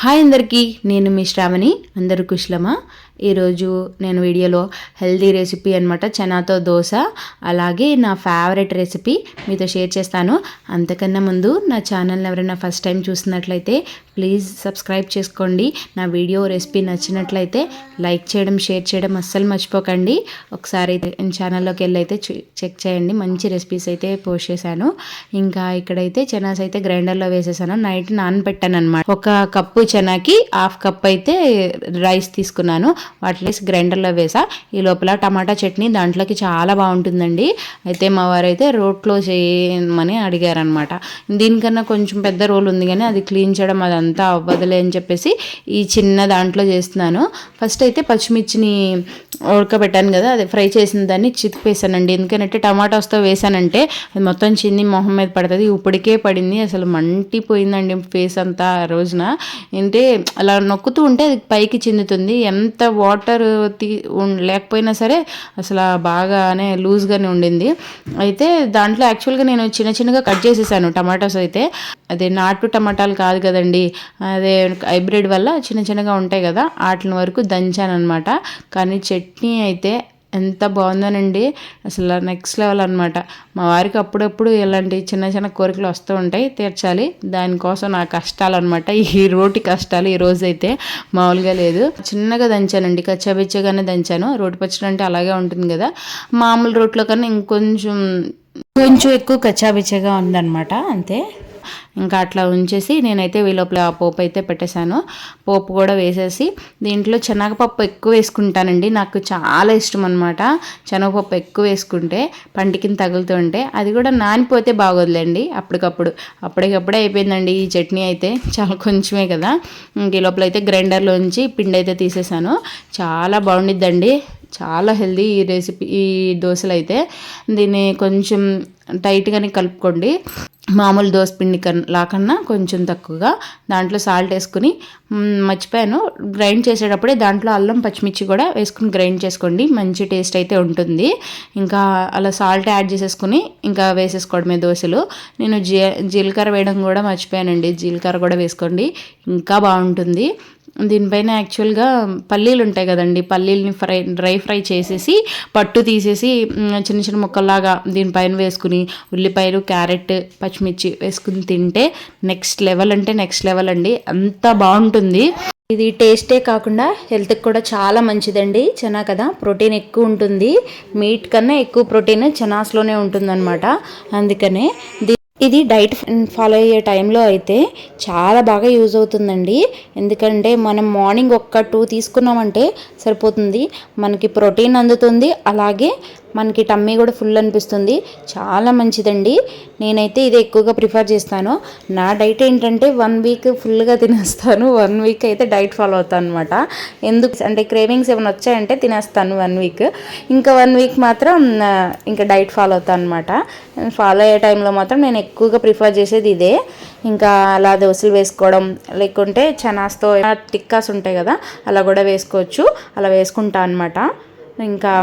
Hi అందరికీ, నేను మీ శ్రావణి. అందరూ కుశలమా? ఈరోజు నేను వీడియోలో హెల్దీ రెసిపీ అనమాట, చనాతో దోశ, అలాగే నా ఫేవరెట్ రెసిపీ మీతో షేర్ చేస్తాను. అంతకన్నా ముందు నా ఛానల్ని ఎవరైనా ఫస్ట్ టైం చూసినట్లయితే ప్లీజ్ సబ్స్క్రైబ్ చేసుకోండి. నా వీడియో రెసిపీ నచ్చినట్లయితే లైక్ చేయడం, షేర్ చేయడం అస్సలు మర్చిపోకండి. ఒకసారి అయితే ఛానల్లోకి వెళ్ళి అయితే చెక్ చేయండి, మంచి రెసిపీస్ అయితే పోస్ట్ చేశాను. ఇంకా ఇక్కడైతే చనాస్ అయితే గ్రైండర్లో వేసేసాను. నైట్ నానబెట్టాను అనమాట. ఒక కప్పు చనాకి హాఫ్ కప్ అయితే రైస్ తీసుకున్నాను, వాటిలో గ్రైండర్లో వేసా. ఈ లోపల టమాటా చట్నీ దాంట్లోకి చాలా బాగుంటుందండి. అయితే మా వారైతే రోట్లో చేయమని అడిగారనమాట. దీనికన్నా కొంచెం పెద్ద రోల్ ఉంది కానీ అది క్లీన్ చేయడం అదంతా అవ్వదులే అని చెప్పేసి ఈ చిన్న దాంట్లో చేస్తున్నాను. ఫస్ట్ అయితే పచ్చిమిర్చిని ఉడకబెట్టాను కదా, అది ఫ్రై చేసిన దాన్ని చితిపేసానండి. ఎందుకంటే టమాటాస్తో వేసానంటే అది మొత్తం చిన్ని మొహం మీద పడుతుంది. ఇప్పటికే పడింది, అసలు మంటిపోయిందండి ఫేస్ అంతా ఆ రోజున. అంటే అలా నొక్కుతూ ఉంటే అది పైకి చిందుతుంది. ఎంత వాటర్ లేకపోయినా సరే అసలు బాగానే లూజ్గానే ఉండింది. అయితే దాంట్లో యాక్చువల్గా నేను చిన్నగా కట్ చేసేసాను టమాటాస్. అయితే అదే నాటు టమాటాలు కాదు కదండి, అదే హైబ్రిడ్ వల్ల చిన్నగా ఉంటాయి కదా, వాటిని వరకు దంచాను అనమాట. కానీ చట్నీ అయితే ఎంత బాగుందోనండి, అసలు నెక్స్ట్ లెవెల్ అనమాట. మా వారికి అప్పుడప్పుడు ఇలాంటి చిన్న కోరికలు వస్తూ ఉంటాయి, తీర్చాలి. దానికోసం నా కష్టాలు అనమాట, ఈ రోటి కష్టాలు. ఈ రోజు అయితే మామూలుగా లేదు. చిన్నగా దంచానండి, కచ్చాబిచ్చగానే దంచాను. రోటి పచ్చడి అంటే అలాగే ఉంటుంది కదా, మామూలు రోట్లో కన్నా కొంచెం ఎక్కువ కచ్చాబిచ్చగా ఉందన్నమాట, అంతే. ఇంకా అట్లా ఉంచేసి నేనైతే వీలోపల పోపు అయితే పెట్టేశాను. పోపు కూడా వేసేసి దీంట్లో శనగపప్పు ఎక్కువ వేసుకుంటానండి, నాకు చాలా ఇష్టం అనమాట. శనగపప్పు ఎక్కువ వేసుకుంటే పంటికి తగులుతుంటే, అది కూడా నానిపోతే బాగోదులేండి. అప్పటికప్పుడే అయిపోయిందండి ఈ చట్నీ అయితే. చాలా కొంచెమే కదా. ఈ లోపల అయితే గ్రైండర్లోంచి పిండి అయితే తీసేసాను. చాలా బాగుండిద్దండి, చాలా హెల్దీ ఈ రెసిపీ, ఈ దోశలు అయితే. దీన్ని కొంచెం టైట్గానే కలుపుకోండి, మామూలు దోశ పిండి లాకన్నా కొంచెం తక్కువగా. దాంట్లో సాల్ట్ వేసుకుని, మర్చిపోయాను, గ్రైండ్ చేసేటప్పుడే దాంట్లో అల్లం పచ్చిమిర్చి కూడా వేసుకుని గ్రైండ్ చేసుకోండి, మంచి టేస్ట్ అయితే ఉంటుంది. ఇంకా అలా సాల్ట్ యాడ్ చేసేసుకుని ఇంకా వేసేసుకోవడమే దోశలు. నేను జీలకర్ర వేయడం కూడా మర్చిపోయానండి, జీలకర్ర కూడా వేసుకోండి, ఇంకా బాగుంటుంది. దీనిపైన యాక్చువల్గా పల్లీలు ఉంటాయి కదండి, పల్లీలని డ్రై ఫ్రై చేసేసి పట్టు తీసేసి చిన్న ముక్కల్లాగా దీనిపైన వేసుకుని ఉల్లిపాయలు, క్యారెట్, పచ్చిమిర్చి వేసుకుని తింటే నెక్స్ట్ లెవెల్ అంటే నెక్స్ట్ లెవెల్ అండి, అంత బాగుంటుంది. ఇది టేస్టే కాకుండా హెల్త్కి కూడా చాలా మంచిదండి. చనా కదా, ప్రోటీన్ ఎక్కువ ఉంటుంది, మీట్ కన్నా ఎక్కువ ప్రోటీన్ చనాస్లోనే ఉంటుందన్నమాట. అందుకనే ఇది డైట్ ఫాలో అయ్యే టైంలో అయితే చాలా బాగా యూజ్ అవుతుందండి. ఎందుకంటే మనం మార్నింగ్ 1-2 తీసుకున్నామంటే సరిపోతుంది, మనకి ప్రోటీన్ అందుతుంది, అలాగే మనకి టమ్మీ కూడా ఫుల్ అనిపిస్తుంది. చాలా మంచిదండి. నేనైతే ఇది ఎక్కువగా ప్రిఫర్ చేస్తాను. నా డైట్ ఏంటంటే 1 వీక్ ఫుల్గా తినేస్తాను, 1 వీక్ అయితే డైట్ ఫాలో అవుతాను అనమాట. ఎందుకు అంటే క్రేవింగ్స్ ఏమైనా వచ్చాయంటే తినేస్తాను 1 వీక్, ఇంకా 1 వీక్ మాత్రం ఇంకా డైట్ ఫాలో అవుతాను అనమాట. ఫాలో అయ్యే టైంలో మాత్రం నేను ఎక్కువగా ప్రిఫర్ చేసేది ఇదే. ఇంకా అలా దోశలు వేసుకోవడం, లేకుంటే చనాస్తో టిక్కాస్ ఉంటాయి కదా, అలా కూడా వేసుకోవచ్చు. అలా వేసుకుంటా అనమాట. ఇంకా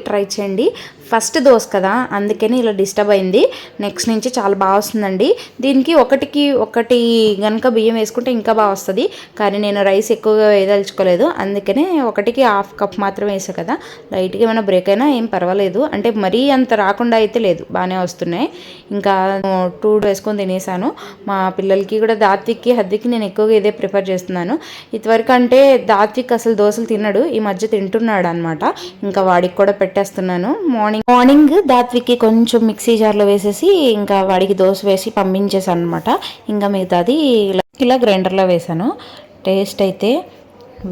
ట్రై చేయండి. ఫస్ట్ దోశ కదా, అందుకని ఇలా డిస్టర్బ్ అయింది. నెక్స్ట్ నుంచి చాలా బాగా వస్తుందండి. దీనికి ఒకటి కనుక బియ్యం వేసుకుంటే ఇంకా బాగా వస్తుంది, కానీ నేను రైస్ ఎక్కువగా వేయదలుచుకోలేదు, అందుకనే 1.5 కప్ మాత్రం వేసా కదా. లైట్గా ఏమైనా బ్రేక్ అయినా ఏం పర్వాలేదు, అంటే మరీ అంత రాకుండా అయితే లేదు, బాగానే వస్తున్నాయి. ఇంకా 2 వేసుకొని తినేసాను. మా పిల్లలకి కూడా, దాత్విక్కి, హద్విక్కి నేను ఎక్కువగా ఇదే ప్రిఫర్ చేస్తున్నాను. ఇదివరకు అంటే దాత్విక్ అసలు దోశలు తినడు, ఈ మధ్య తింటున్నాడు అనమాట. ఇంకా వాడికి కూడా పెట్టేస్తున్నాను. మార్నింగ్ దాత్వికి కొంచెం మిక్సీ జార్లో వేసేసి ఇంకా వాడికి దోశ వేసి పంపించేసాను అనమాట. ఇంకా మిగతాది ఇలా గ్రైండర్లో వేసాను. టేస్ట్ అయితే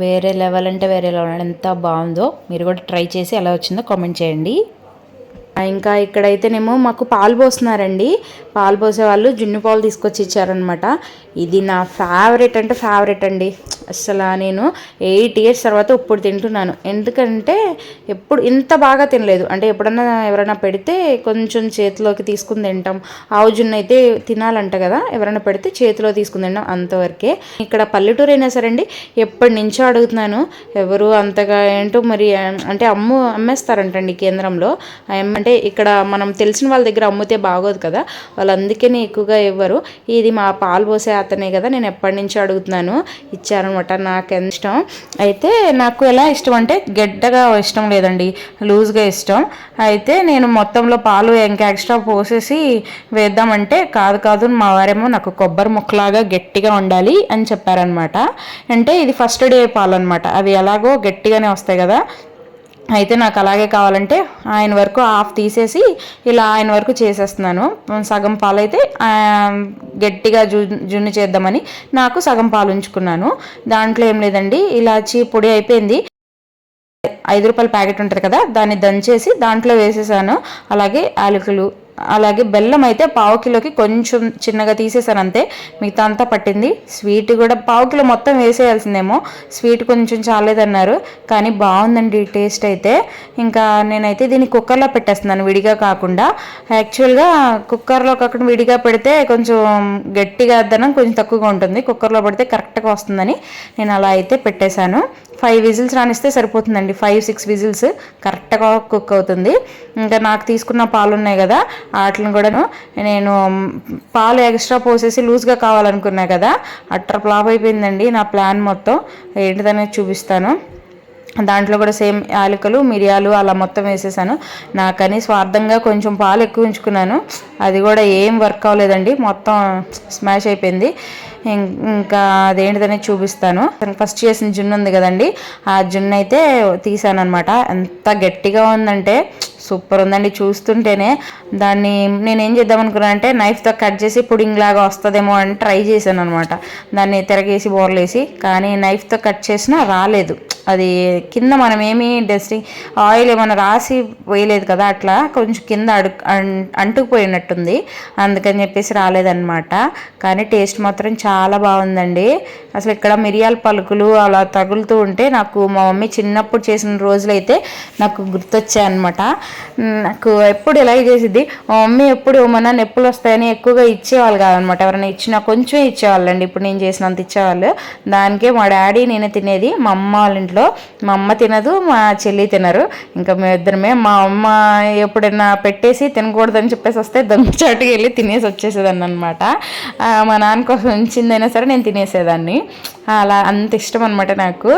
వేరే లెవెల్ అంటే వేరే లెవెల్, ఎంత బాగుందో. మీరు కూడా ట్రై చేసి ఎలా వచ్చిందో కామెంట్ చేయండి. ఇంకా ఇక్కడైతేనేమో మాకు పాలు పోస్తున్నారండి, పాలు పోసే వాళ్ళు జున్ను పాలు తీసుకొచ్చి ఇచ్చారనమాట. ఇది నా ఫేవరెట్ అంటే ఫేవరెట్ అండి. అసలు నేను 8 ఇయర్స్ తర్వాత ఇప్పుడు తింటున్నాను. ఎందుకంటే ఎప్పుడు ఇంత బాగా తినలేదు, అంటే ఎప్పుడన్నా ఎవరైనా పెడితే కొంచెం చేతిలోకి తీసుకుని తింటాం. ఆవు జున్ను అయితే తినాలంట కదా, ఎవరైనా పెడితే చేతిలో తీసుకుని తింటాం, అంతవరకే. ఇక్కడ పల్లెటూరు అయినా సరే అండి, ఎప్పటి నుంచో అడుగుతున్నాను, ఎవరు అంతగా ఏంటో మరి, అంటే అమ్మేస్తారంటండి కేంద్రంలో. అంటే ఇక్కడ మనం తెలిసిన వాళ్ళ దగ్గర అమ్మితే బాగోదు కదా, వాళ్ళ వాళ్ళు అందుకని ఎక్కువగా ఇవ్వరు. ఇది మా పాలు పోసే అతనే కదా, నేను ఎప్పటి నుంచో అడుగుతున్నాను, ఇచ్చారనమాట. నాకు ఎంత ఇష్టం అయితే, నాకు ఎలా ఇష్టం అంటే గడ్డగా ఇష్టం లేదండి, లూజ్గా ఇష్టం. అయితే నేను మొత్తంలో పాలు ఇంకా ఎక్స్ట్రా పోసేసి వేద్దామంటే కాదు మా వారేమో నాకు కొబ్బరి ముక్కలాగా గట్టిగా ఉండాలి అని చెప్పారనమాట. అంటే ఇది ఫస్ట్ డే పాలు అనమాట, అవి ఎలాగో గట్టిగానే వస్తాయి కదా. అయితే నాకు అలాగే కావాలంటే ఆయన వరకు హాఫ్ తీసేసి ఇలా ఆయన వరకు చేసేస్తున్నాను. సగం పాలు అయితే గట్టిగా జున్ను చేద్దామని నాకు సగం పాలు ఉంచుకున్నాను. దాంట్లో ఏం లేదండి, ఇలాచి పొడి అయిపోయింది, 5 రూపాయల ప్యాకెట్ ఉంటుంది కదా, దాన్ని దంచేసి దాంట్లో వేసేసాను. అలాగే యాలకులు, అలాగే బెల్లం అయితే 1/2 కిలోకి కొంచెం చిన్నగా తీసేసాను అంతే, మిగతా అంతా పట్టింది. స్వీట్ కూడా 1/2 కిలో మొత్తం వేసేయాల్సిందేమో, స్వీట్ కొంచెం చాలేదన్నారు, కానీ బాగుందండి టేస్ట్ అయితే. ఇంకా నేనైతే దీన్ని కుక్కర్లో పెట్టేస్తున్నాను విడిగా కాకుండా. యాక్చువల్గా కుక్కర్లో కాకుండా విడిగా పెడితే కొంచెం గట్టిగా అద్దనం కొంచెం తక్కువగా ఉంటుంది, కుక్కర్లో పెడితే కరెక్ట్గా వస్తుందని నేను అలా అయితే పెట్టేశాను. 5 విజిల్స్ రానిస్తే సరిపోతుందండి, 5-6 విజిల్స్ కరెక్ట్గా కుక్ అవుతుంది. ఇంకా నాకు తీసుకున్న పాలు ఉన్నాయి కదా, వాటిని కూడా నేను పాలు ఎక్స్ట్రా పోసేసి లూజ్గా కావాలనుకున్నా కదా, అట్టర్ ఫ్లాప్ అయిపోయిందండి నా ప్లాన్ మొత్తం. ఏంటిదనేది చూపిస్తాను. దాంట్లో కూడా సేమ్ యాలకులు, మిరియాలు అలా మొత్తం వేసేసాను. నాకని స్వార్థంగా కొంచెం పాలు ఎక్కువ ఉంచుకున్నాను, అది కూడా ఏం వర్క్ అవ్వలేదండి, మొత్తం స్మాష్ అయిపోయింది. ఇంకా అదేంటిదనేది చూపిస్తాను. ఫస్ట్ చేసిన జున్ను ఉంది కదండి, ఆ జున్ను అయితే తీసాను అనమాట. ఎంత గట్టిగా ఉందంటే సూపర్ ఉందండి, చూస్తుంటేనే. దాన్ని నేనేం చేద్దాం అనుకున్నాను అంటే నైఫ్తో కట్ చేసి పుడింగ్ లాగా వస్తుందేమో అని ట్రై చేశాను అనమాట, దాన్ని తిరగేసి బోర్లేసి. కానీ నైఫ్తో కట్ చేసినా రాలేదు, అది కింద మనం ఏమీ డస్టింగ్ ఆయిల్ ఏమైనా రాసి వేయలేదు కదా, అట్లా కొంచెం కింద అంటుకుపోయినట్టుంది, అందుకని చెప్పేసి రాలేదన్నమాట. కానీ టేస్ట్ మాత్రం చాలా బాగుందండి. అసలు ఇక్కడ మిరియాల పలుకులు అలా తగులుతూ ఉంటే నాకు మా మమ్మీ చిన్నప్పుడు చేసిన రోజులైతే నాకు గుర్తొచ్చాయి అనమాట. నాకు ఎప్పుడు ఇలాగే చేసిద్ది మా మమ్మీ, ఎప్పుడు మన నొప్పులు వస్తాయని ఎక్కువగా ఇచ్చేవాళ్ళు కాదనమాట, ఎవరైనా ఇచ్చినా కొంచెం ఇచ్చేవాళ్ళండి, ఇప్పుడు నేను చేసినంత ఇచ్చేవాళ్ళు. దానికే మా డాడీ నేనే తినేది. మా అమ్మ వాళ్ళ ఇంట్లో మా అమ్మ తినదు, మా చెల్లి తినరు, ఇంకా మేమిద్దరమే. మా అమ్మ ఎప్పుడైనా పెట్టేసి తినకూడదని చెప్పేసి వస్తే దొంగచాటుకి వెళ్ళి తినేసి వచ్చేసేదాన్ని అనమాట. మా నాన్న కోసం ఉంచిందైనా సరే నేను తినేసేదాన్ని, అలా అంత ఇష్టం అనమాట నాకు.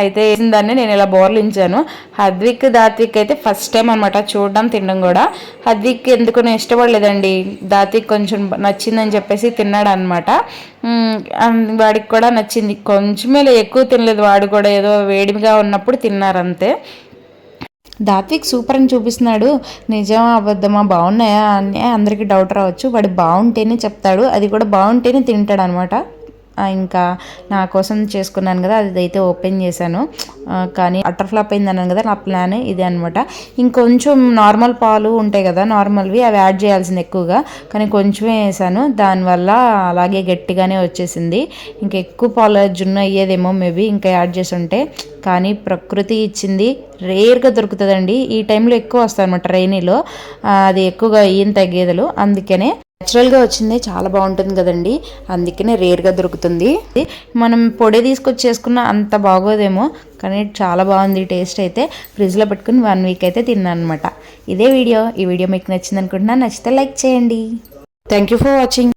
అయితే దాన్ని నేను ఇలా బోర్లించాను. హద్విక్ దాత్విక్ అయితే ఫస్ట్ టైం అనమాట చూడడం తినడం కూడా. హద్విక్ ఎందుకు నేను ఇష్టపడలేదండి, దాత్విక్ కొంచెం నచ్చిందని చెప్పేసి తిన్నాడు అనమాట. వాడికి కూడా నచ్చింది, కొంచెమే ఎక్కువ తినలేదు వాడు కూడా, ఏదో వేడిగా ఉన్నప్పుడు తిన్నారంతే. దాత్విక్ సూపర్ అని చూపిస్తున్నాడు, నిజమా అబద్ధమా బాగున్నాయా అని అందరికీ డౌట్ రావచ్చు. వాడు బాగుంటేనే చెప్తాడు, అది కూడా బాగుంటేనే తింటాడు అనమాట. ఇంకా నా కోసం చేసుకున్నాను కదా, అది అయితే ఓపెన్ చేశాను, కానీ అటర్ ఫ్లాప్ అయింది అన్నాను కదా, నా ప్లాన్ ఇదే అనమాట. ఇంకొంచెం నార్మల్ పాలు ఉంటాయి కదా, నార్మల్వి, అవి యాడ్ చేయాల్సింది ఎక్కువగా, కానీ కొంచెమే వేసాను, దానివల్ల అలాగే గట్టిగానే వచ్చేసింది. ఇంకా ఎక్కువ పాలు జున్ను అయ్యేదేమో మేబీ ఇంకా యాడ్ చేసి ఉంటే. కానీ ప్రకృతి ఇచ్చింది, రేర్గా దొరుకుతుందండి ఈ టైంలో, ఎక్కువ వస్తాయి అనమాట రైనీలో, అది ఎక్కువగా ఈయన తగ్గేదలు, అందుకనే న్యాచురల్గా వచ్చింది చాలా బాగుంటుంది కదండి, అందుకనే రేర్గా దొరుకుతుంది. మనం పొడి తీసుకొచ్చి చేసుకున్న అంత బాగోదేమో, కానీ చాలా బాగుంది టేస్ట్ అయితే. ఫ్రిడ్జ్లో పెట్టుకుని 1 వీక్ అయితే తిన్నాను అనమాట. ఇదే వీడియో, ఈ వీడియో మీకు నచ్చింది అనుకుంటున్నాను, నచ్చితే లైక్ చేయండి. Thank you for watching.